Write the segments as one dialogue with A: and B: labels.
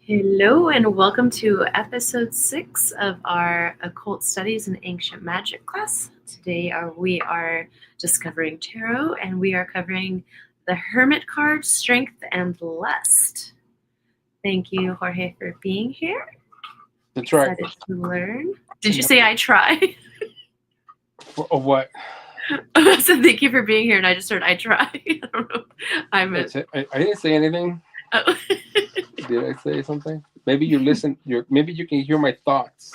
A: Hello and welcome to episode 6 of our Occult Studies and Ancient Magic class. Today we are discovering tarot and we are covering the Hermit card, Strength and Lust. Thank you, Jorge, for being here.
B: That's right.
A: Excited to learn. Did you say I try?
B: Or what?
A: I said thank you for being here and I just heard I try. I don't know. I
B: didn't say anything.
A: Oh.
B: Did I say something? Maybe you listen. Maybe you can hear my thoughts.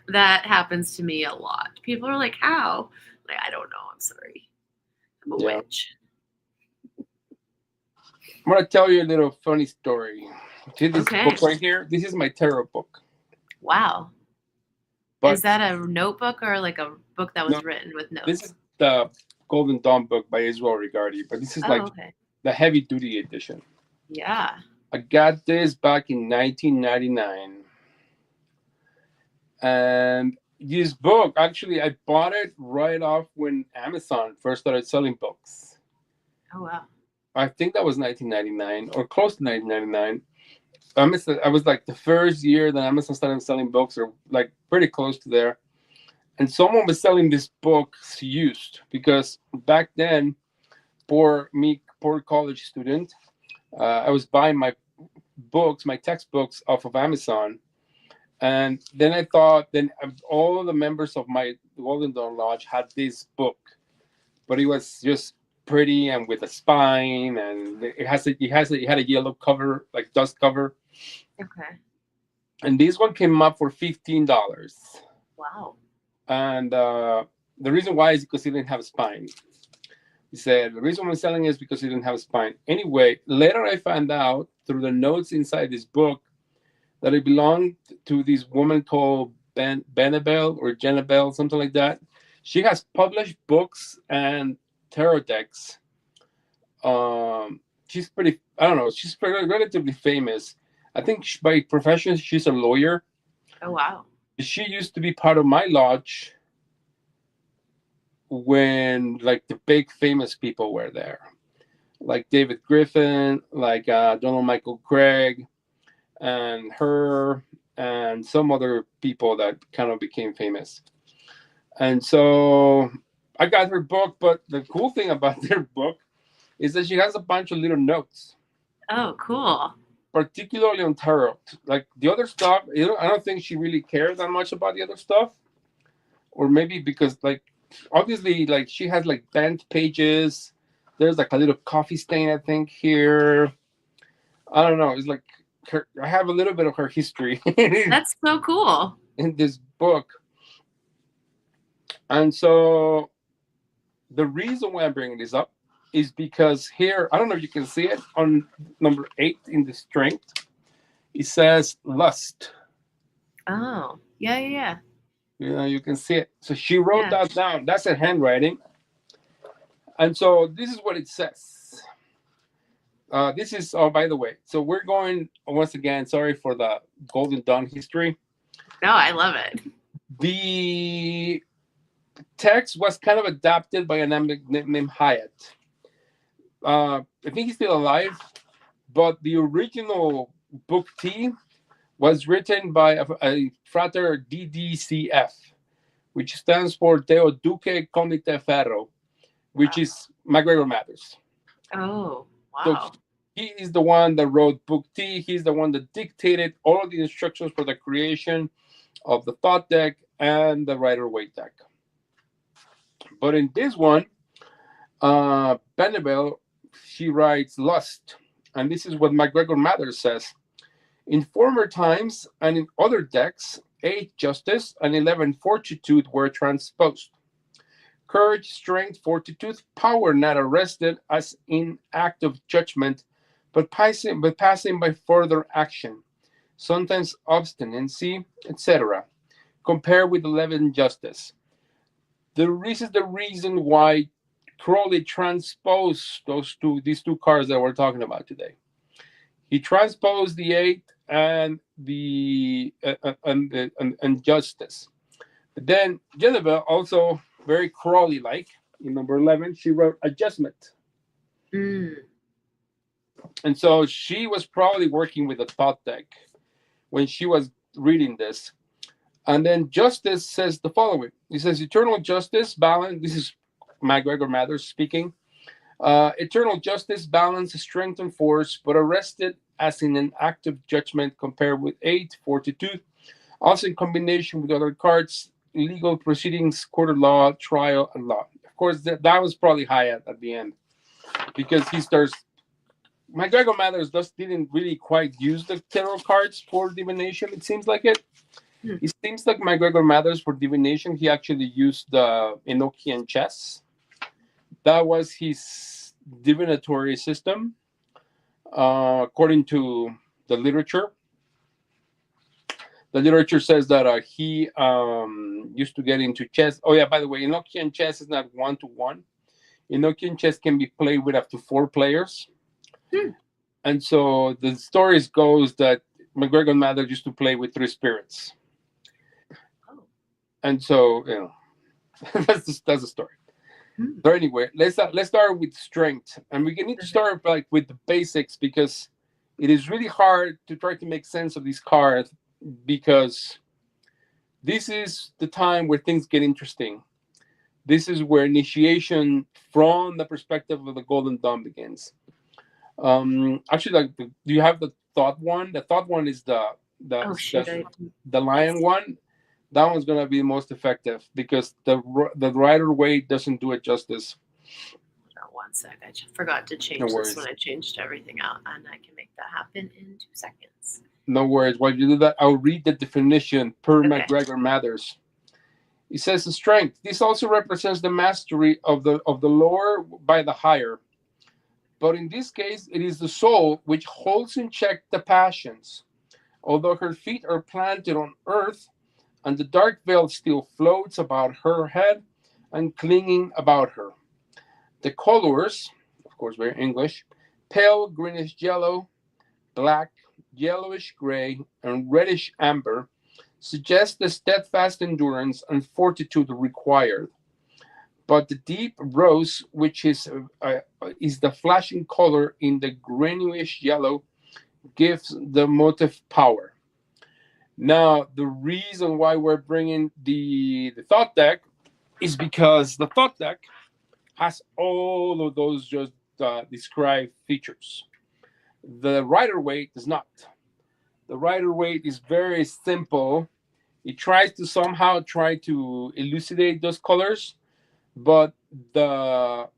A: That happens to me a lot. People are like, "How?" Like, I don't know. I'm sorry. I'm a witch.
B: I'm gonna tell you a little funny story. See this
A: Okay.
B: book right here? This is my tarot book.
A: Wow.
B: But
A: is that a notebook or like a book that was written with notes?
B: This is the Golden Dawn book by Israel Regardie, but this is the heavy duty edition.
A: Yeah.
B: I got this back in 1999. And this book, actually, I bought it right off when Amazon first started selling books.
A: Oh, wow.
B: I think that was 1999 or close to 1999. I was like the first year that Amazon started selling books, or like pretty close to there. And someone was selling this book used, because back then, poor college student, I was buying my textbooks off of Amazon. And then I thought, all the members of my Golden Dawn Lodge had this book, but it was just pretty and with a spine, and it had a yellow cover, like dust cover.
A: Okay.
B: And this one came up for $15.
A: Wow.
B: And the reason why is because it didn't have a spine. He said the reason I'm selling is because it didn't have a spine. Anyway, later I found out through the notes inside this book that it belonged to this woman called Benabel or Jenabel, something like that. She has published books and tarot decks. She's pretty, I don't know, she's relatively famous. I think by profession, she's a lawyer.
A: Oh, wow.
B: She used to be part of my lodge when like the big famous people were there. Like David Griffin, like Donald Michael Craig, and her, and some other people that kind of became famous. And so I got her book, but the cool thing about their book is that she has a bunch of little notes.
A: Oh, cool.
B: Particularly on tarot. Like the other stuff, I don't think she really cares that much about the other stuff. Or maybe because, like, obviously, like, she has like bent pages. There's like a little coffee stain, I think, here. I don't know. It's like I have a little bit of her history.
A: That's so cool.
B: In this book. And so the reason why I'm bringing this up is because here, I don't know if you can see it, on number 8 in the strength, it says lust.
A: Oh, yeah.
B: Yeah, you can see it. So she wrote that down. That's her handwriting. And so this is what it says. This is, oh, by the way, so we're going, once again, sorry for the Golden Dawn history.
A: No, I love it.
B: The text was kind of adapted by a name named Hyatt. I think he's still alive, but the original book T was written by a Frater DDCF, which stands for Deo Duque Comite Ferro, which is MacGregor Matters.
A: Oh, wow.
B: So he is the one that wrote book T. He's the one that dictated all of the instructions for the creation of the Thoth deck and the Rider-Waite deck. But in this one, Benabel, she writes lust. And this is what MacGregor Matters says. In former times and in other decks, 8 justice and 11 fortitude were transposed. Courage, strength, fortitude, power not arrested as in act of judgment, but passing by further action, sometimes obstinacy, etc. Compared with 11 justice. This is the reason why Crowley transposed these two cards that we're talking about today. He transposed the 8 and the and justice. But then Jennifer, also very Crowley-like, in number 11, she wrote adjustment. And so she was probably working with a Thoth deck when she was reading this. And then Justice says the following. He says, eternal justice, balance. This is MacGregor Mathers speaking. Eternal justice, balance, strength, and force, but arrested as in an active judgment compared with 8, fortitude. Also in combination with other cards, legal proceedings, court of law, trial, and law. Of course, that was probably high at the end, because he starts. MacGregor Mathers didn't really quite use the tarot cards for divination. It seems like it. It seems like MacGregor Mathers for divination, he actually used the Enochian chess. That was his divinatory system, according to the literature. The literature says that he used to get into chess. Oh, yeah, by the way, Enochian chess is not 1-to-1. Enochian chess can be played with up to 4 players. And so the stories goes that MacGregor Mathers used to play with 3 spirits. And so, that's the story. So anyway, let's start with strength. And we need to start with the basics, because it is really hard to try to make sense of these cards, because this is the time where things get interesting. This is where initiation from the perspective of the Golden Dawn begins. Actually, do you have the Thoth one? The Thoth one is the lion one. That one's gonna be the most effective, because the Rider-Waite doesn't do it justice.
A: One sec, I forgot to change this when I changed everything out, and I can make that happen in 2 seconds.
B: No worries. While you do that, I'll read the definition per MacGregor Mathers. It says the strength. This also represents the mastery of the lower by the higher. But in this case, it is the soul which holds in check the passions. Although her feet are planted on earth, and the dark veil still floats about her head and clinging about her. The colors, of course, very English, pale greenish yellow, black, yellowish gray, and reddish amber, suggest the steadfast endurance and fortitude required. But the deep rose, which is the flashing color in the greenish yellow, gives the motive power. Now, the reason why we're bringing the Thoth deck is because the Thoth deck has all of those just described features. The Rider-Waite does not. The Rider-Waite is very simple. It tries to somehow elucidate those colors, but the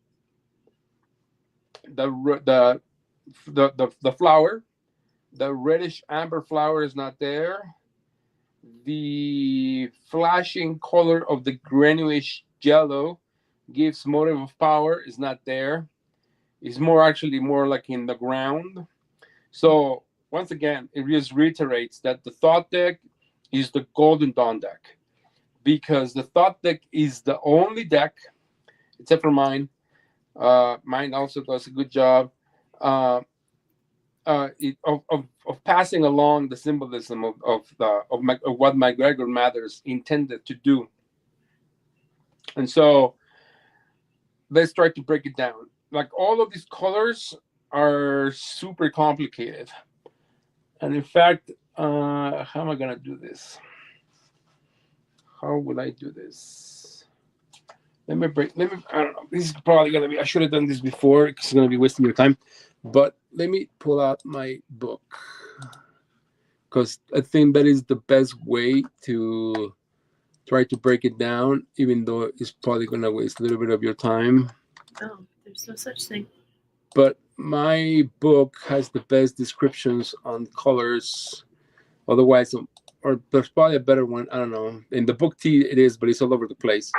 B: flower, the reddish amber flower, is not there. The flashing color of the greenish yellow gives motive of power, is not there. It's actually more like in the ground. So once again, it just reiterates that the Thoth deck is the Golden Dawn deck, because the Thoth deck is the only deck, except for mine. Mine also does a good job of passing along the symbolism of what MacGregor Mathers intended to do. And so let's try to break it down. Like, all of these colors are super complicated. And in fact, how am I gonna do this? How will I do this? I don't know. This is probably gonna be, I should have done this before, because it's gonna be wasting your time. But let me pull out my book, because I think that is the best way to try to break it down, even though it's probably going to waste a little bit of your time.
A: Oh, there's no such thing.
B: But my book has the best descriptions on colors. Otherwise, or there's probably a better one. I don't know. In the book T it is, but it's all over the place.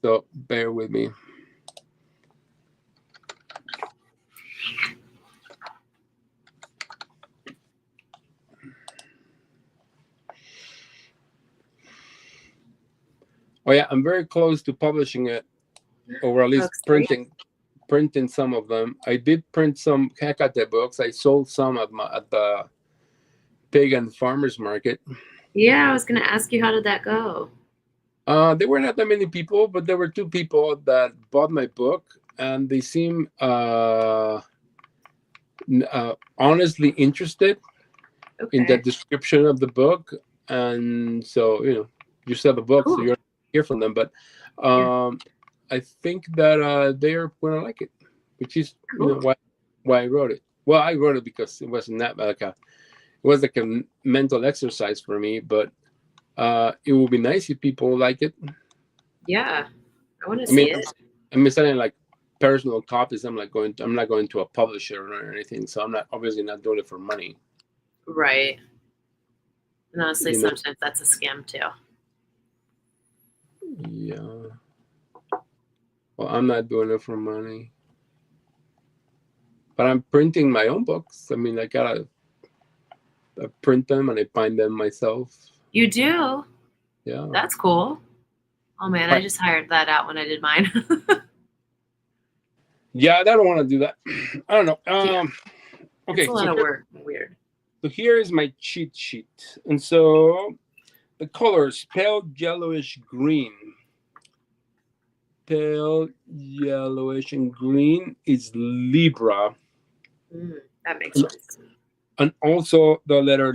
B: So bear with me. Oh yeah, I'm very close to publishing it, or at least printing some of them. I did print some Hekate books. I sold some at the pagan farmers market.
A: Yeah, I was going to ask you, how did that go?
B: There were not that many people, but there were 2 people that bought my book, and they seem honestly interested. in the
A: Okay.
B: description of the book, and so you sell the book, so
A: Cool.
B: you're not gonna hear from them. But
A: Yeah.
B: I think that they're gonna like it, which is
A: Cool.
B: why I wrote it. Well, I wrote it because it wasn't that it was like a mental exercise for me, but it would be nice if people like it.
A: Yeah. I want to
B: I mean,
A: see it.
B: I'm selling like personal copies. I'm not going to a publisher or anything, so I'm not obviously not doing it for money.
A: Right. And honestly,
B: You know,
A: sometimes that's a scam too.
B: yeah. Well, I'm not doing it for money, but I'm printing my own books. I mean, I print them and I bind them myself.
A: You do?
B: Yeah.
A: That's cool. Oh man, I
B: Right.
A: just hired that out when I did mine.
B: Yeah, I don't want to do that. I don't know.
A: Yeah. It's
B: Okay,
A: a lot of work. Weird.
B: so here is my cheat sheet, and so the colors: pale yellowish green. Pale yellowish and green is Libra,
A: That makes
B: and,
A: sense.
B: and also the letter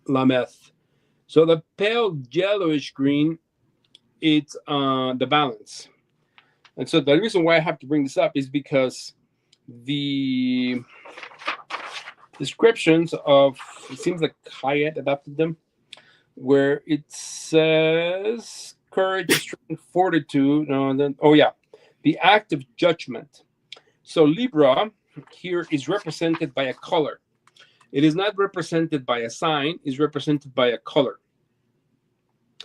B: Lameth. So the pale yellowish green, it's the balance. And so the reason why I have to bring this up is because the descriptions of, it seems like Hyatt adapted them, where it says courage, strength, fortitude. No, then the act of judgment. So Libra here is represented by a color. It is not represented by a sign, it's represented by a color.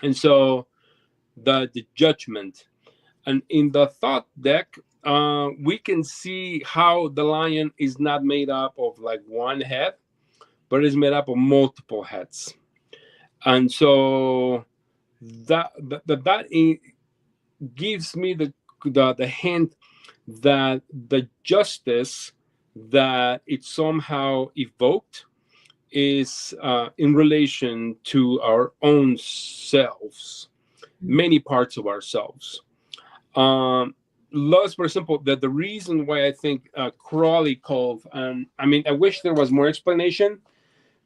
B: And so the judgment. And in the Thoth deck, we can see how the lion is not made up of like one head, but is made up of multiple heads. And so that gives me the hint that the justice that it somehow evoked is in relation to our own selves, many parts of ourselves. Lust, for example, that the reason why I think Crawley called, I mean, I wish there was more explanation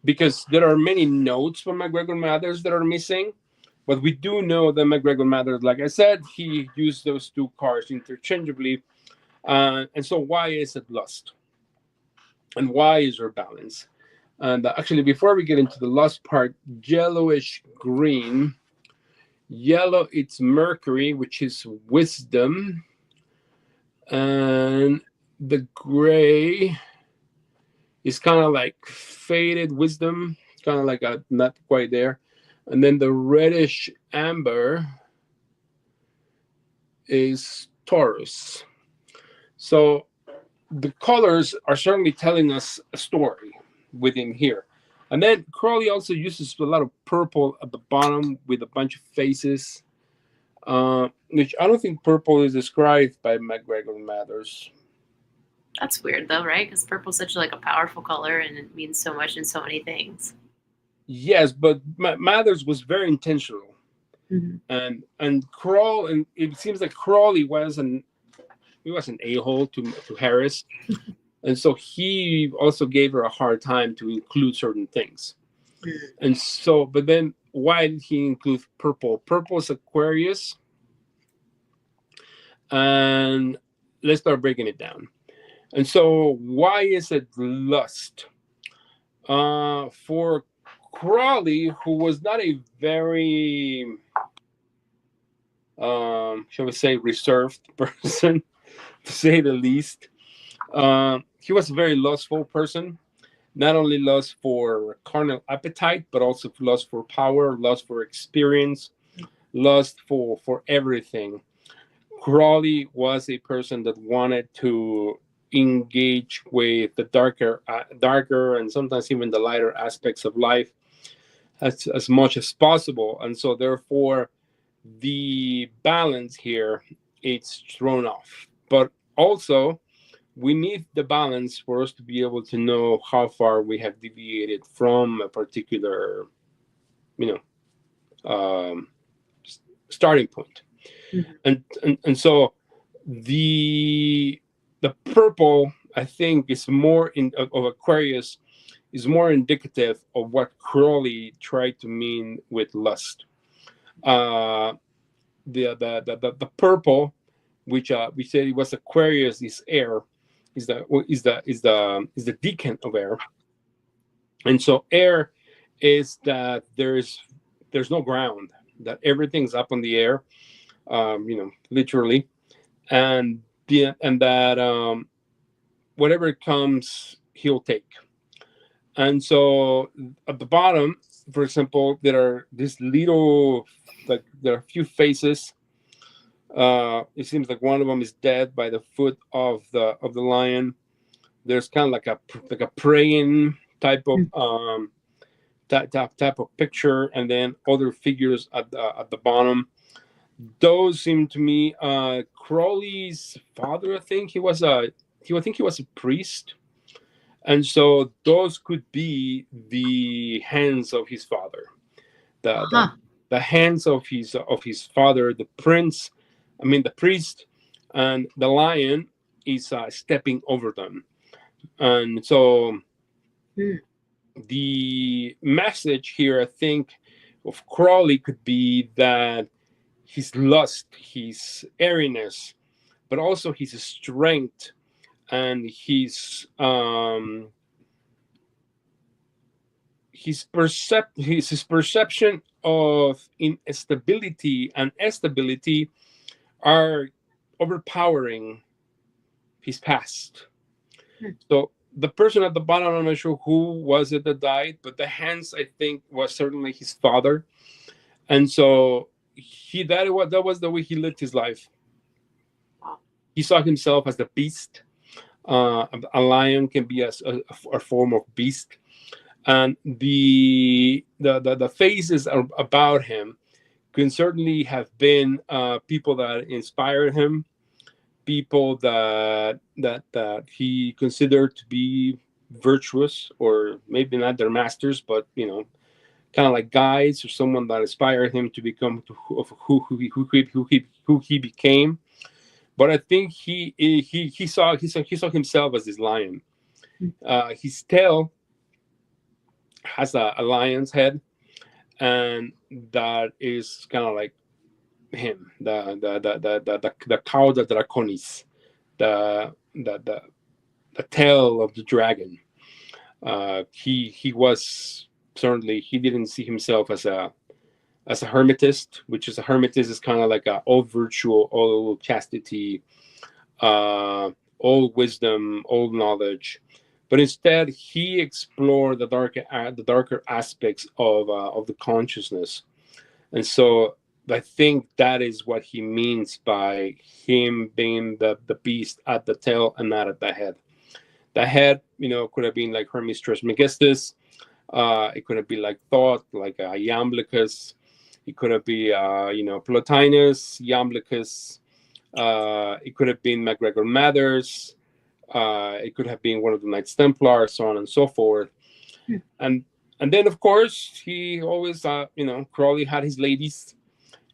B: because there are many notes from MacGregor Mathers that are missing. But we do know that MacGregor Mathers, like I said, he used those two cards interchangeably. And so why is it lust? And why is there balance? And actually, before we get into the lust part, yellowish green. Yellow, it's Mercury, which is wisdom. And the gray is kind of like faded wisdom. It's kind of like not quite there. And then the reddish amber is Taurus. So the colors are certainly telling us a story within here. And then Crowley also uses a lot of purple at the bottom with a bunch of faces, which I don't think purple is described by MacGregor Mathers.
A: That's weird though, right? Because purple's such like a powerful color and it means so much in so many things.
B: Yes, but Mathers was very intentional.
A: Mm-hmm.
B: And Crawley, and it seems like Crawley was an a-hole to Harris. And so he also gave her a hard time to include certain things.
A: Mm-hmm.
B: And so, but then why did he include purple? Purple is Aquarius. And let's start breaking it down. And so why is it lust? For Crawley, who was not a very, shall we say, reserved person, to say the least, he was a very lustful person. Not only lust for carnal appetite, but also lust for power, lust for experience, lust for everything. Crawley was a person that wanted to engage with the darker and sometimes even the lighter aspects of life as much as possible. And so therefore the balance here, it's thrown off. But also we need the balance for us to be able to know how far we have deviated from a particular, starting point.
A: Mm-hmm.
B: And so the purple I think is more of Aquarius is more indicative of what Crowley tried to mean with lust. Uh, the purple, which we said it was Aquarius, is air, is the deacon of air, and so air is that there's no ground, that everything's up on the air, literally, and that whatever comes he'll take. And so at the bottom, for example, there are these little, like there are a few faces. It seems like one of them is dead by the foot of the lion. There's kind of like a praying type of type of picture, and then other figures at the bottom. Those seem to me Crowley's father. I think he was a priest, and so those could be the hands of his father, the hands of his father, the prince. I mean, the priest, and the lion is stepping over them, and so the message here, I think, of Crowley could be that his lust, his airiness, but also his strength and his perception of instability and stability are overpowering his past. So the person at the bottom, I'm not sure who was it that died, but the hands, I think, was certainly his father, and so that was the way he lived his life. He saw himself as the beast. A lion can be a form of beast, and the faces about him can certainly have been people that inspired him, people that he considered to be virtuous, or maybe not their masters, but kind of like guides, or someone that inspired him to become who he became. But I think he saw himself as this lion. His tail has a lion's head, and that is kind of like him, the cauda draconis, the tail of the dragon. He was certainly, he didn't see himself as a hermetist, which is a hermetist is kind of like all virtue, all chastity, all wisdom, all knowledge. But instead, he explored the darker aspects of the consciousness, and so I think that is what he means by him being the beast at the tail and not at the head. The head, could have been like Hermes Trismegistus. It could have been like Thoth, like Iamblichus. It could have been, Plotinus, Iamblichus. It could have been MacGregor Mathers. It could have been one of the Knights Templar, so on and so forth. And then, of course, he always, Crowley had his ladies,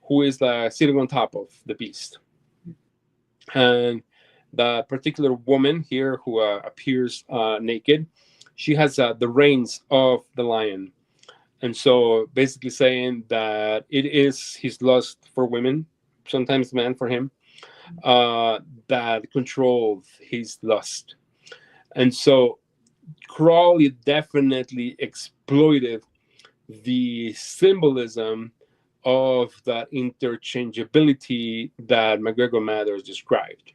B: who is sitting on top of the beast. And the particular woman here who appears naked, she has the reins of the lion. And so basically saying that it is his lust for women, sometimes men for him, that controlled his lust. And so Crowley definitely exploited the symbolism of that interchangeability that MacGregor Mathers described.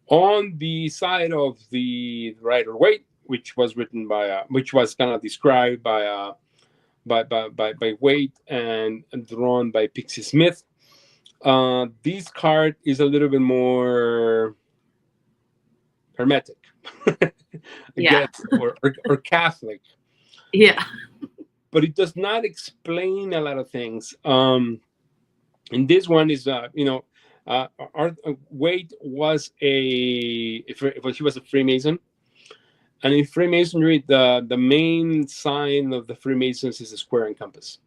B: On the side of the Rider-Waite, which was kind of described by Waite and drawn by Pixie Smith, this card is a little bit more hermetic, I guess, or Catholic.
A: Yeah.
B: But it does not explain a lot of things. And this one is, Waite was he was a Freemason. And in Freemasonry, the main sign of the Freemasons is a square and compass.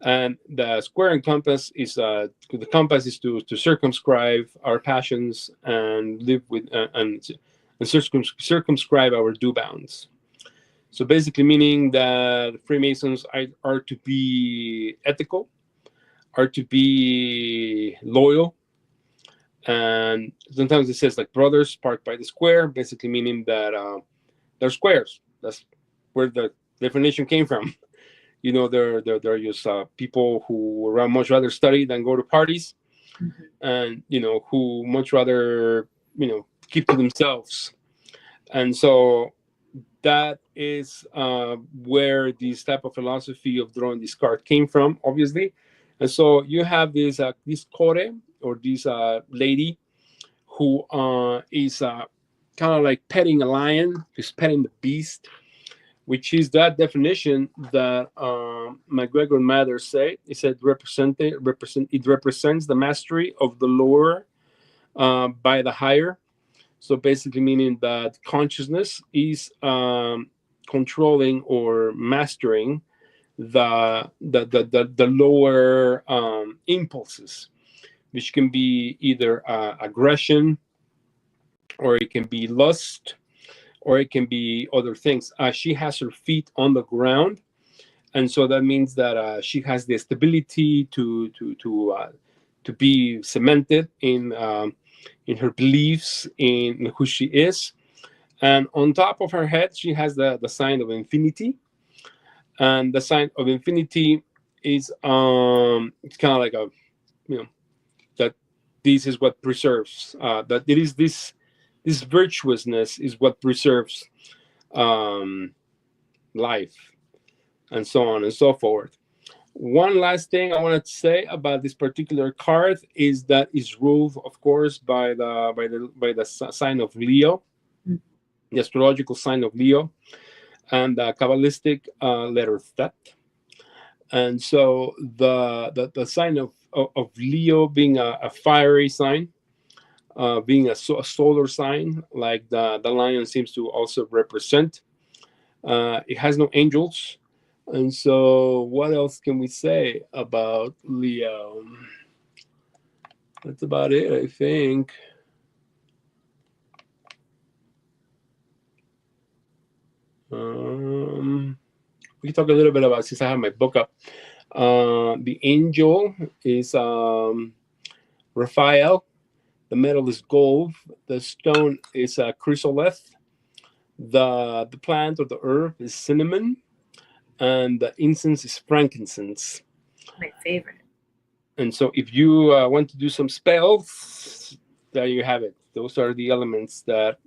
B: And the square and compass is the compass is to circumscribe our passions and live with and circumscribe our due bounds. So basically meaning that Freemasons are to be ethical, are to be loyal, and sometimes it says like brothers parked by the square, basically meaning that they're squares. That's where the definition came from. You know, they're just people who would much rather study than go to parties, and you know, who much rather, you know, keep to themselves. And so that is where this type of philosophy of drawing this card came from, obviously. And so you have this core, or this lady who is kind of like petting a lion, is petting the beast, which is that definition that McGregor and Mather say. It said it represents the mastery of the lower by the higher. So basically meaning that consciousness is controlling or mastering the lower impulses, which can be either aggression, or it can be lust, or it can be other things. She has her feet on the ground, and so that means that she has the stability to be cemented in her beliefs, in who she is. And on top of her head, she has the sign of infinity. And the sign of infinity is it's kind of like a, you know, that this is what preserves, that it is this virtuousness is what preserves life, and so on and so forth. One last thing I wanted to say about this particular card is that it's ruled, of course, by the sign of Leo, the astrological sign of Leo, and the Kabbalistic letter Thet. And so the sign of Leo being a fiery sign, being a solar sign, like the lion seems to also represent. It has no angels. And so what else can we say about Leo? That's about it, I think. We can talk a little bit about, since I have my book up. The angel is Raphael. The metal is gold. The stone is chrysolite. The plant or the herb is cinnamon. And the incense is frankincense.
A: My favorite.
B: And so if you want to do some spells, there you have it. Those are the elements that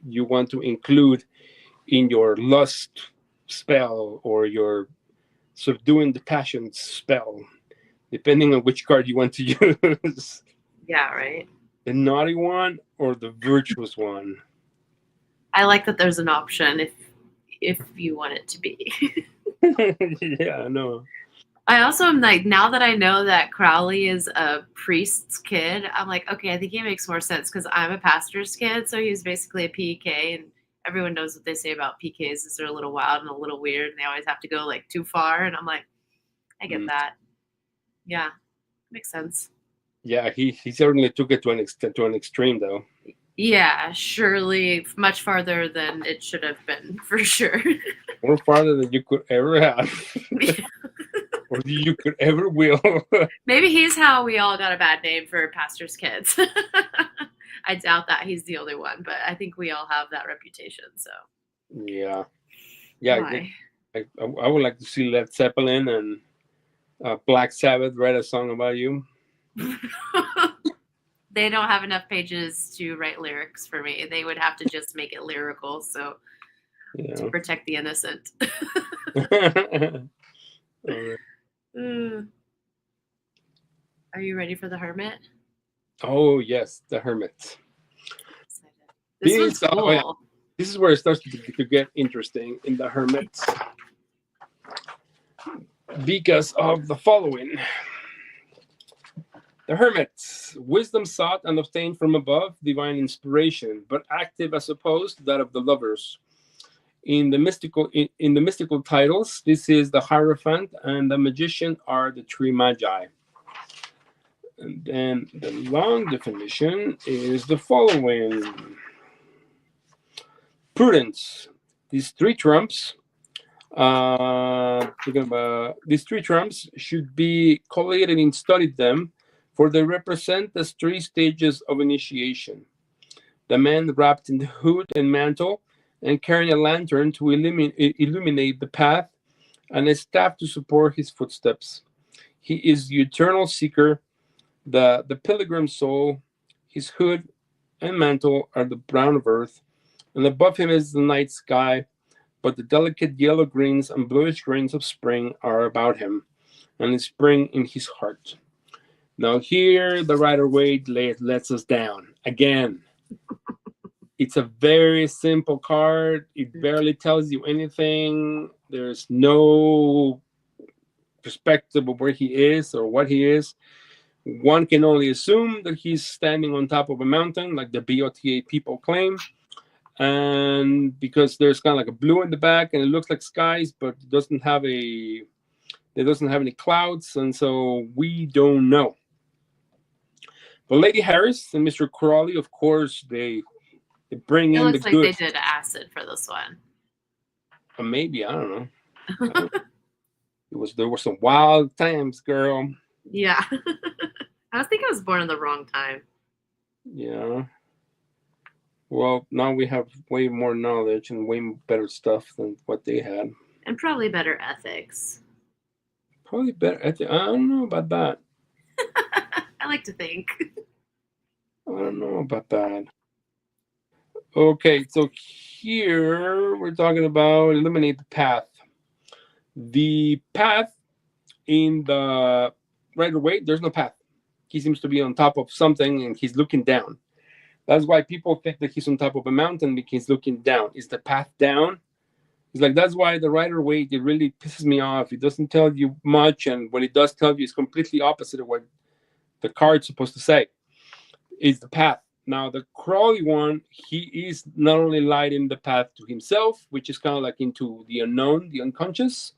B: you want to include in your lust spell, or your subduing the passions spell, depending on which card you want to use.
A: Yeah, right.
B: The naughty one or the virtuous one.
A: I like that there's an option if you want it to be.
B: Yeah, I know.
A: I also am like, now that I know that Crowley is a priest's kid, I'm like, okay, I think he makes more sense, because I'm a pastor's kid, so he's basically a PK, and everyone knows what they say about PKs is they're a little wild and a little weird, and they always have to go like too far, and I'm like, I get that. Yeah, makes sense.
B: Yeah, he certainly took it to an extreme, though.
A: Yeah, surely much farther than it should have been, for sure.
B: More farther than you could ever have. Or you could ever will.
A: Maybe he's how we all got a bad name for pastors' kids. I doubt that he's the only one, but I think we all have that reputation. So
B: yeah. I would like to see Led Zeppelin and Black Sabbath write a song about you.
A: They don't have enough pages to write lyrics for me. They would have to just make it lyrical, so to protect the innocent. Are you ready for the Hermit?
B: Oh yes, the Hermit.
A: This one's cool.
B: Yeah. This is where it starts to get interesting in the Hermit, because of the following. The Hermit, wisdom sought and obtained from above, divine inspiration, but active as opposed to that of the lovers. In the mystical titles, this is the Hierophant, and the Magician are the three Magi. And then the long definition is the following. Prudence. These three trumps should be collated and studied them, for they represent the three stages of initiation. The man wrapped in the hood and mantle and carrying a lantern to illuminate the path, and a staff to support his footsteps. He is the eternal seeker, the pilgrim soul. His hood and mantle are the brown of earth, and above him is the night sky, but the delicate yellow greens and bluish greens of spring are about him, and the spring in his heart. Now here the Rider-Waite lets us down again. It's a very simple card. It barely tells you anything. There's no perspective of where he is or what he is. One can only assume that he's standing on top of a mountain, like the BOTA people claim. And because there's kind of like a blue in the back and it looks like skies, but it doesn't have any clouds, and so we don't know. But Lady Harris and Mr. Crawley, of course, they bring in the good. It looks
A: like they did acid for this one.
B: Maybe, I don't know. There were some wild times, girl.
A: Yeah. I think I was born in the wrong time.
B: Yeah. Well, now we have way more knowledge and way better stuff than what they had.
A: And probably better ethics.
B: Probably better ethics. I don't know about that.
A: I like to think.
B: I don't know about that. Okay, so here we're talking about eliminate the path. The path in the Rider-Waite, there's no path. He seems to be on top of something and he's looking down. That's why people think that he's on top of a mountain, because he's looking down. Is the path down? It's like, that's why the Rider-Waite, it really pisses me off. It doesn't tell you much, and what it does tell you is completely opposite of what the card's supposed to say. Is the path. Now, the Crawley one, he is not only lighting the path to himself, which is kind of like into the unknown, the unconscious,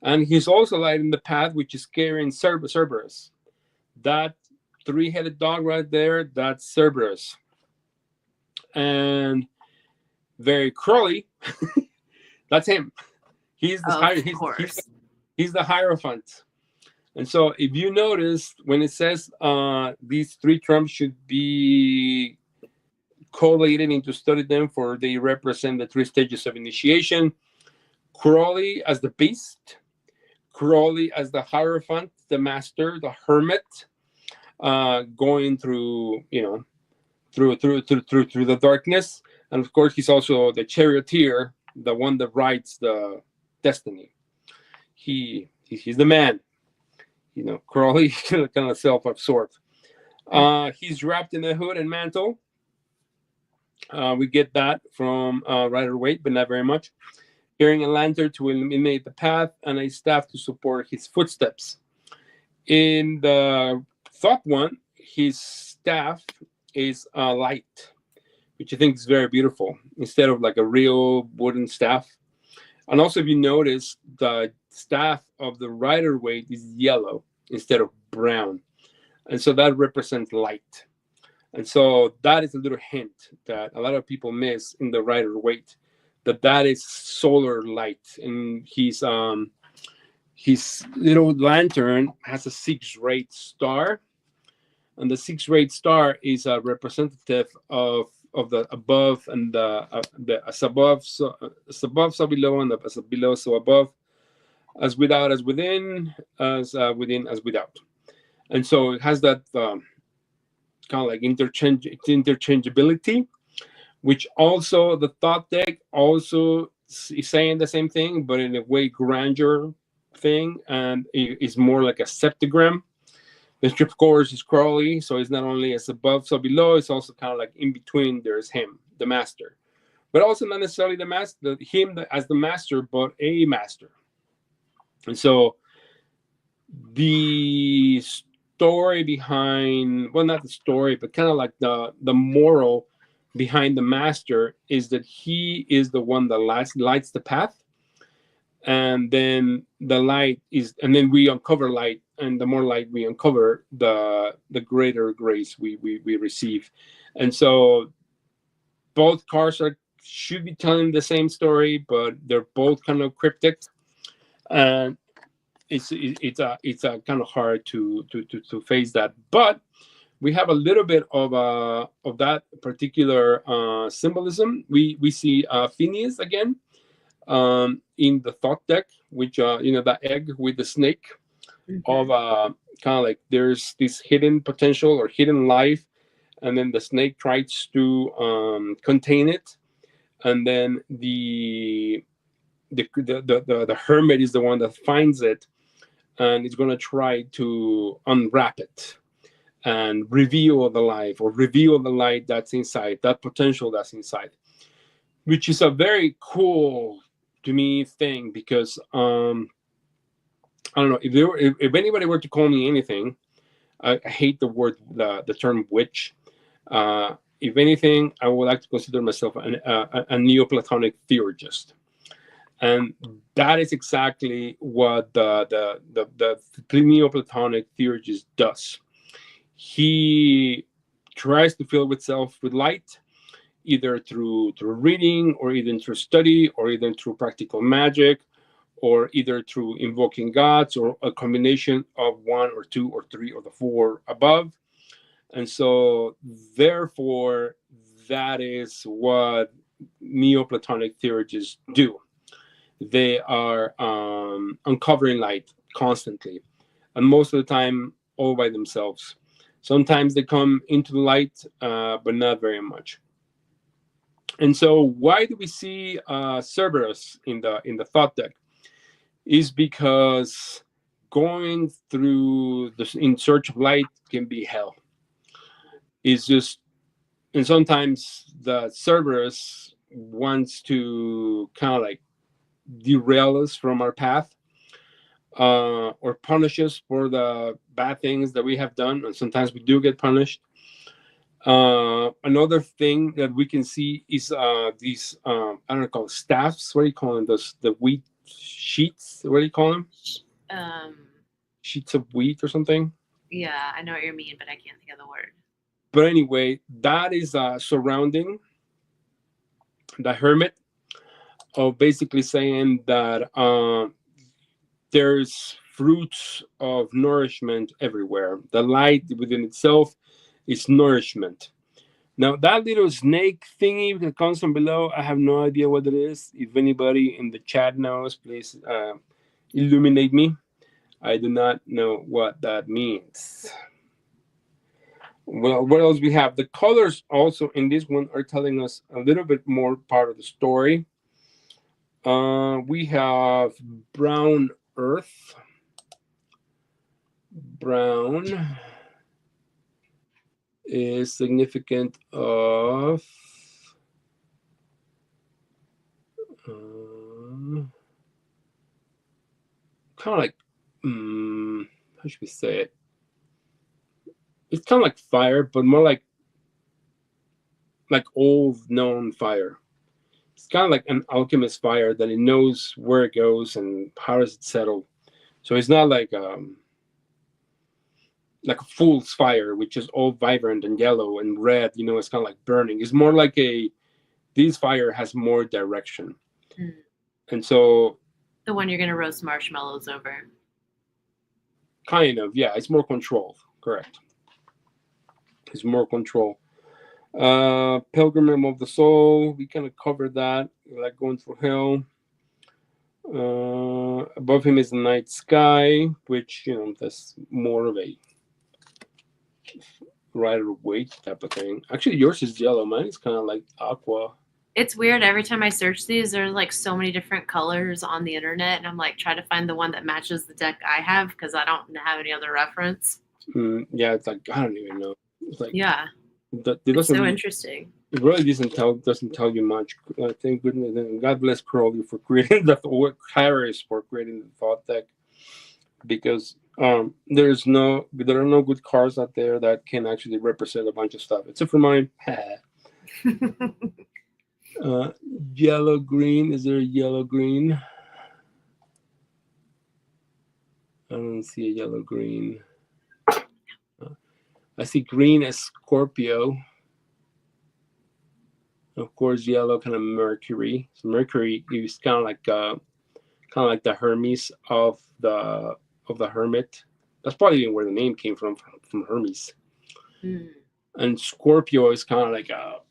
B: and he's also lighting the path, which is carrying Cerberus. That three-headed dog right there, that's Cerberus. And very Crawley, that's him. He's the Hierophant. And so if you notice, when it says these three trumps should be collated into study them, for they represent the three stages of initiation. Crawley as the beast, Crawley as the Hierophant, the master, the hermit, going through, through the darkness. And of course, he's also the charioteer, the one that rides the destiny. He's the man. Crawley kind of self-absorbed. He's wrapped in a hood and mantle. We get that from Rider-Waite, but not very much. Carrying a lantern to illuminate the path and a staff to support his footsteps. In the Thoth one, his staff is light, which I think is very beautiful, instead of like a real wooden staff. And also, if you notice, the staff of the Rider-Waite is yellow instead of brown. And so that represents light. And so that is a little hint that a lot of people miss in the Rider-Waite, that is solar light. And his little lantern has a 6-rayed star. And the 6-rayed star is a representative of the above and the as above, so below, and as below, so above, as without, as within, as within, as without. And so it has that kind of like interchangeability, which also the Thoth deck also is saying the same thing, but in a way grandeur thing, and it is more like a septagram. The strip, of course, is Crawley, so it's not only as above, so below, it's also kind of like in between. There's him, the master, but also not necessarily the master, as the master, but a master. And so the story behind, well, not the story, but kind of like the moral behind the master is that he is the one that lights the path, and then the light is, and then we uncover light, and the more light we uncover, the greater grace we receive. And so both cards are should be telling the same story, but they're both kind of cryptic, and it's a kind of hard to face that. But we have a little bit of that particular symbolism. We see Phineas again in the Thoth deck, which that egg with the snake of kind of like there's this hidden potential or hidden life, and then the snake tries to contain it, and then the hermit is the one that finds it, and it's going to try to unwrap it and reveal the life or reveal the light that's inside, that potential that's inside, which is a very cool to me thing, because I don't know if anybody were to call me anything. I hate the term witch. If anything, I would like to consider myself a Neoplatonic theurgist, and that is exactly what the Neoplatonic theurgist does. He tries to fill himself with light, either through reading, or even through study, or even through practical magic, or either through invoking gods, or a combination of one or two or three or the four above. And so therefore, that is what Neoplatonic theurgists do. They are uncovering light constantly, and most of the time all by themselves. Sometimes they come into the light, but not very much. And so why do we see Cerberus in the Thoth deck? Is because going through this in search of light can be hell. It's just, and sometimes the Cerberus wants to kind of like derail us from our path, or punish us for the bad things that we have done, and sometimes we do get punished. Another thing that we can see is these I don't know, called staffs. What do you call them? The wheat sheets. What do you call them? Sheets of wheat or something.
A: Yeah, I know what you mean, but I can't think of the word.
B: But anyway, that is surrounding the hermit, of basically saying that there's fruits of nourishment everywhere. The light within itself is nourishment. Now, that little snake thingy that comes from below, I have no idea what it is. If anybody in the chat knows, please illuminate me. I do not know what that means. Well, what else we have? The colors also in this one are telling us a little bit more part of the story. We have brown earth. Brown is significant of kind of like how should we say it? It's kind of like fire, but more like old known fire. It's kind of like an alchemist fire that it knows where it goes and how does it settle. So it's not like a fool's fire, which is all vibrant and yellow and red. It's kind of like burning. It's more like this fire has more direction. And so
A: the one you're going to roast marshmallows over.
B: Kind of, yeah. It's more control. Correct. It's more control. Pilgrim of the Soul, we kind of covered that, like going through hell. Above him is the night sky, which that's more of a Rider-Waite type of thing. Actually, yours is yellow. Mine is kind of like aqua.
A: It's weird. Every time I search these, there's like so many different colors on the internet, and I'm like trying to find the one that matches the deck I have because I don't have any other reference.
B: Yeah, it's like I don't even know. It's like
A: yeah.
B: It's
A: so interesting.
B: It really doesn't tell you much. Thank goodness. And God bless Crowley for creating Harris for creating the Thoth deck, because there are no good cards out there that can actually represent a bunch of stuff, except for mine. Yellow green. Is there a yellow green? I don't see a yellow green. I see green as Scorpio. Of course, yellow kind of Mercury. So Mercury is kind of like the Hermes of the Hermit. That's probably even where the name came from Hermes.
A: Mm.
B: And Scorpio is kind of like a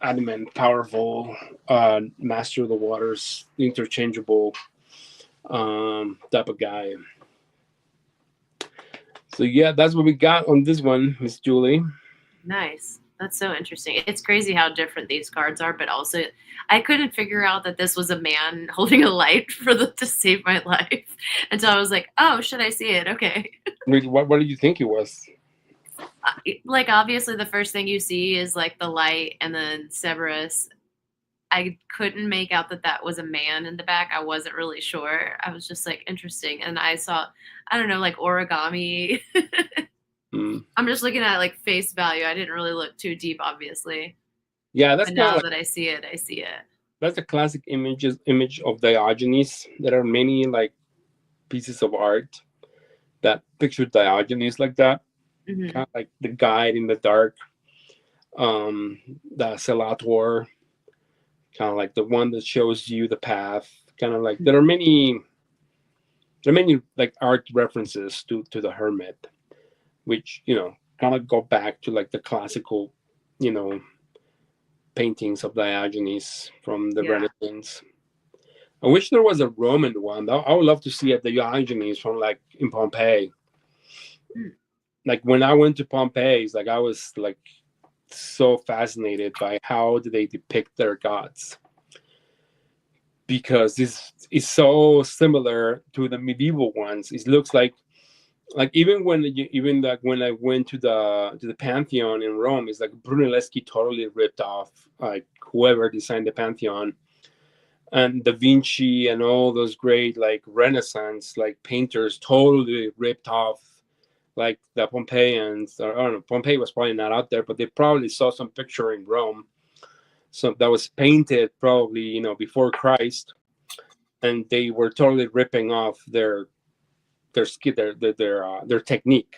B: adamant, powerful, master of the waters, interchangeable type of guy. So yeah, that's what we got on this one, Miss Julie.
A: Nice. That's so interesting. It's crazy how different these cards are, but also I couldn't figure out that this was a man holding a light to save my life until I was like, oh, should I see it? Okay.
B: What did you think it was?
A: Like, obviously, the first thing you see is like the light and then Cerberus. I couldn't make out that was a man in the back. I wasn't really sure. I was just like, interesting. And I saw, I don't know, like origami. I'm just looking at like face value. I didn't really look too deep, obviously.
B: Yeah, that's
A: but
B: kind
A: now
B: of
A: that I see it, I see it.
B: That's a classic image of Diogenes. There are many like pieces of art that picture Diogenes like that,
A: Mm-hmm.
B: kind of like the guide in the dark, the Celator, kind of like the one that shows you the path. Kind of like there are many like art references to the Hermit, which kind of go back to like the classical, paintings of Diogenes from the Renaissance. I wish there was a Roman one. I would love to see a Diogenes from like in Pompeii. Like when I went to Pompeii, it's like I was like so fascinated by how do they depict their gods, because this is so similar to the medieval ones. It looks like even when I went to the Pantheon in Rome, it's like Brunelleschi totally ripped off like whoever designed the Pantheon, and Da Vinci and all those great like Renaissance like painters totally ripped off like the Pompeians. Or, I don't know, Pompeii was probably not out there, but they probably saw some picture in Rome, so that was painted probably before Christ, and they were totally ripping off their technique.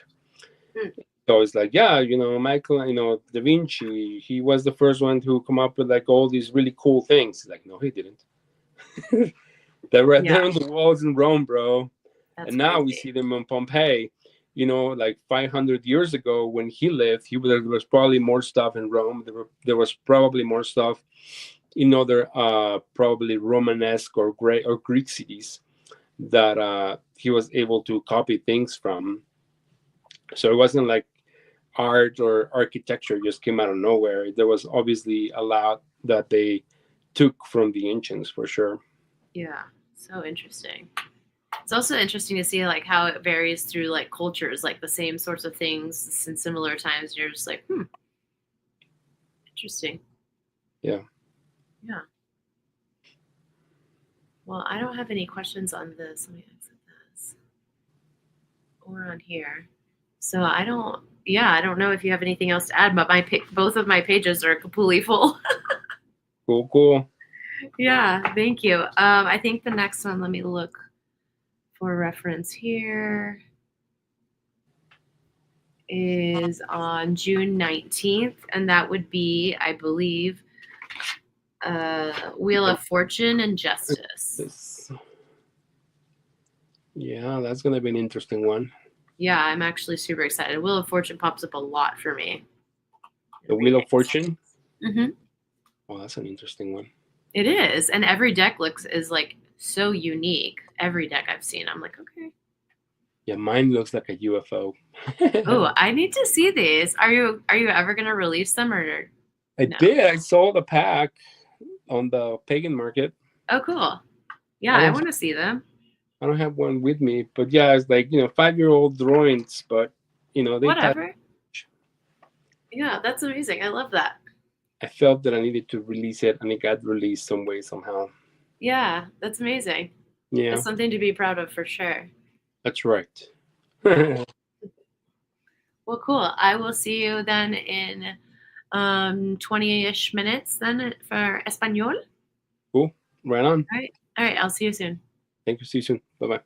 B: So it's like, Michael, Da Vinci, he was the first one to come up with like all these really cool things. Like, no, he didn't. They were there on the walls in Rome, bro.
A: That's
B: and now
A: crazy.
B: we see them in Pompeii. Like 500 years ago when he lived, there was probably more stuff in Rome. There was probably more stuff in other probably Romanesque or Greek cities that he was able to copy things from. So it wasn't like art or architecture just came out of nowhere. There was obviously a lot that they took from the ancients, for sure.
A: Yeah, so interesting. It's also interesting to see like how it varies through like cultures, like the same sorts of things in similar times. You're just like, interesting.
B: Yeah.
A: Well, I don't have any questions on this. Let me exit this. Or on here. So I don't know if you have anything else to add, but both of my pages are completely full.
B: Cool.
A: Yeah, thank you. I think the next one, let me look for reference here, is on June 19th, and that would be, I believe, Wheel of Fortune and Justice.
B: Yeah, that's going to be an interesting one.
A: Yeah, I'm actually super excited. Wheel of Fortune pops up a lot for me.
B: The Wheel of Fortune?
A: Mm-hmm.
B: Oh, that's an interesting one.
A: It is, and every deck is like so unique. Every deck I've seen, I'm like, okay.
B: Yeah, mine looks like a UFO.
A: Oh, I need to see these. Are you ever gonna release them or?
B: I did. I sold a pack on the pagan market.
A: Oh, cool. Yeah, I want to see them.
B: I don't have one with me, but yeah, it's like 5-year-old drawings, but they
A: whatever. Yeah, that's amazing. I love that.
B: I felt that I needed to release it, and it got released some way somehow.
A: Yeah, that's amazing.
B: Yeah,
A: it's something to be proud of for sure.
B: That's right.
A: Well, cool. I will see you then in 20-ish minutes then for Espanol.
B: Cool. Right on.
A: All right. I'll see you soon.
B: Thank you. See you soon. Bye-bye.